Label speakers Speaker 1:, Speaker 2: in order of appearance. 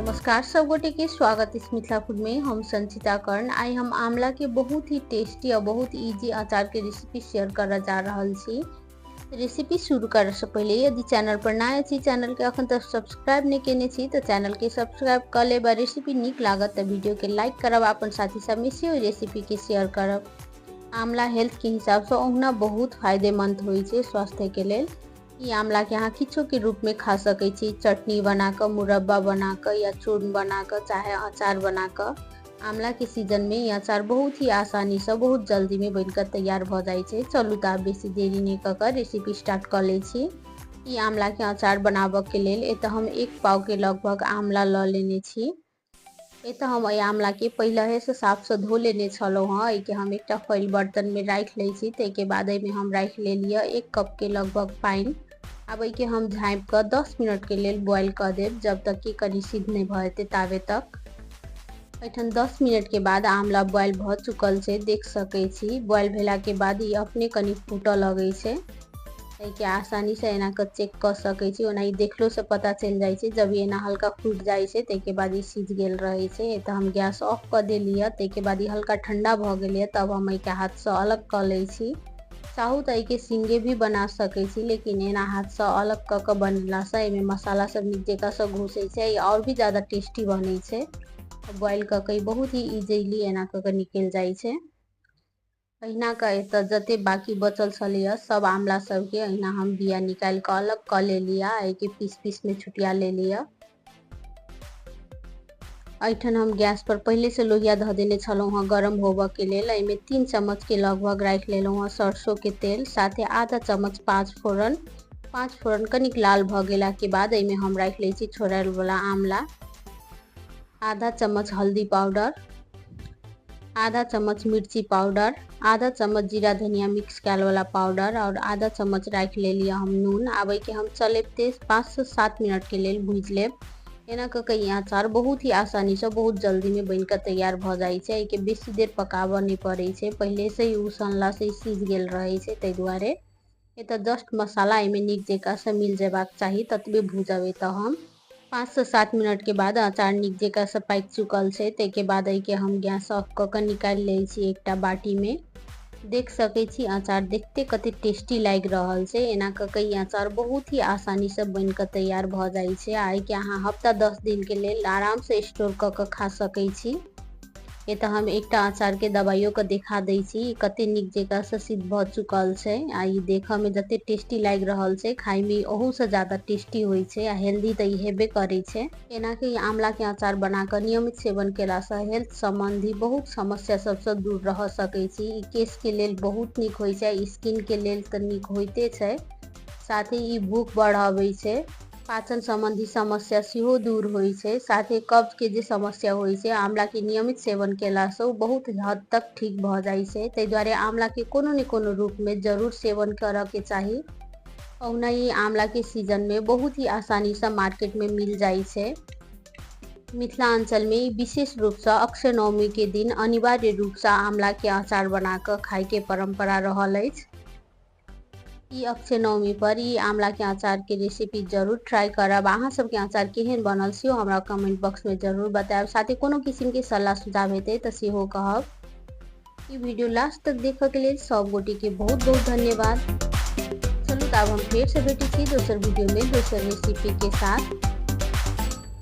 Speaker 1: नमस्कार सब गोटे के स्वागत इस मिथिला फूड में। हम संचिता कर्ण। आई हम आंवला के बहुत ही टेस्टी और बहुत इजी अचार के रेसिपी शेयर कर जा रहल छी। रेसिपी शुरू करे से पहले यदि चैनल पर नया छी, चैनल के अखन तक सब्सक्राइब नहीं केने छी तो चैनल के सब्सक्राइब कर लेब। रेसिपी निक लागत तो वीडियो के लाइक करब, अपन साथी सब में से रेसिपी के शेयर करब। आंवला हेल्थ के हिसाब से ओहना बहुत फायदेमंद होय छै स्वास्थ्य के लेल। ई आंवला के अहाँ किछो के रूप में खा सकै छी, चटनी बनाकर, मुरब्बा बनाकर या चूर्ण बनाकर, चाहे अचार बनाकर। आंवला के सीजन में ये अचार बहुत ही आसानी से बहुत जल्दी में बनकर तैयार भ जाय छै। चलू त आब बेसी देरी नहीं क के रेसिपी स्टार्ट कर ले छी। ई आंवला के अचार बनाबे के लेल एतऽ हम 1 पाव के लगभग आंवला ल लेने छी। एतऽ हम एहि आंवला के पहले से साफ से धो लेने छलहुँ हँ। एके हम एकटा फॉइल बर्तन में राख ले छी। ताहिके बाद एहिमे हम राख लेलिए 1 कप के लगभग पानी। अब के हम झाँप कर 10 मिनट के लिए बॉयल कर देव, जब तक कि कनी सिद्ध नहीं भते तावे तक। एठन 10 मिनट के बाद आंवला बॉयल भ चुकल छै, देख सकै छी। बॉयल भेला के बाद ये अपने कनी फूट लगे छै। के आसानी से एना के चेक कर सकै छी। ओना देखलो से पता चल जाय छै। जब ये एना हल्का फूट जाय छै ताके बाद ये सिझ गेल रहे छै। एतऽ हम गैस ऑफ कर देलिए। ताके बाद ये हल्का ठंडा भ गेलिए, तब हम के हाथ से अलग कर ले छी। चाहू तो के सिंगे भी बना सकै छी, लेकिन एना हाथ से अलग क के बनला से एमे मसाला सब नीक जगह से घुसे छै और भी ज्यादा टेस्टी बने छै। बॉयल क के बहुत ही इजीली एना क के निकल जाय छै। अहिना का एतऽ जते बाकी बचल छलिए सब आंवला सब के अहिना हम बिया निकाल के अलग कर लेलिए। एके पीस पीस में छुटिया ले लिया। एठन हम गैस पर पहले से लोहिया ध देने छलहुँ हँ गरम होबे के लेल। एमे 3 चम्मच के लगभग राख लेलहुँ हँ सरसों के तेल, साथे आधा चम्मच 5 फोरन कनिक लाल भ गेला के बाद एमे हम राख ले छी छोड़ायल वाला आंवला, आधा चम्मच हल्दी पाउडर, आधा चम्मच मिर्ची पाउडर, आधा चम्मच जीरा धनिया मिक्स कैल वाला पाउडर और आधा चम्मच राख ले लिया हम नून। आब के हम चलेते 5 से 7 मिनट के लिए भूज लेब। एना क के ये अचार बहुत ही आसानी से बहुत जल्दी में बनकर तैयार भ जाय छै। के बेसी देर पकाबे नहीं पड़े छै, पहले से ही उसनला से सिझ गेल रहे छै। तै दुआरे एतऽ जस्ट मसाला एमे नीक जगह से मिल जेबाक चाही, ततबे भूजब। एतऽ हम 5 से 7 मिनट के बाद अचार नीक जगह से पाक चुकल छै। ताके बाद के हम गैस ऑफ क के निकाल ले छी एकटा बाटी में। देख सकै छी अचार देखते कते टेस्टी लाग रहल छै। एना क के अचार बहुत ही आसानी से बनकर तैयार भ जाय छै। आइ के अहाँ हफ्ता 10 दिन के लेल आराम से स्टोर क के खा सकै छी। एतऽ हम एकटा अचार के दबाइयो के दिखा दै छी कते नीक जगह से सिद्ध भ चुकल छै। आ ई देखे में जते टेस्टी लाग रहल छै, खाय में ओहू से ज्यादा टेस्टी होय छै आ हेल्दी त ई हेबे करे छै। एना के आंवला के अचार बना के नियमित सेवन केला से हेल्थ संबंधी बहुत समस्या सब से दूर रह सकै छी। ई केश के लेल बहुत नीक होय छै, स्किन के लेल त नीक होइते छै, साथ ही ई भूख बढ़ाबै छै, पाचन संबंधी समस्या सेहो दूर होय छै, साथे कब्ज के जे समस्या होय छै आंवला के नियमित सेवन केला से बहुत हद तक ठीक भ जाय छै। तै दुआरे आंवला के कोनो न कोनो रूप में जरूर सेवन करे के चाही। ओहना ही आंवला के सीजन में बहुत ही आसानी से मार्केट में मिल जाय छै। मिथिलांचल में विशेष रूप से अक्षय नवमी के दिन अनिवार्य रूप से आंवला के अचार बना के खाय के परंपरा रहल अछि। ई अक्षय नवमी पर ई आंवला के अचार के रेसिपी जरूर ट्राई करब। अहाँ सब के अचार केहन बनल से हमरा कमेंट बॉक्स में जरूर बताएब। साथे कोनो किस्म के सलाह सुझाव हेतै त सेहो कहब। ई वीडियो लास्ट तक देखै के लेल सब गोटे के बहुत बहुत धन्यवाद। चलू त आब हम फेर से भेटै छी दोसर वीडियो में दोसर रेसिपी के साथ।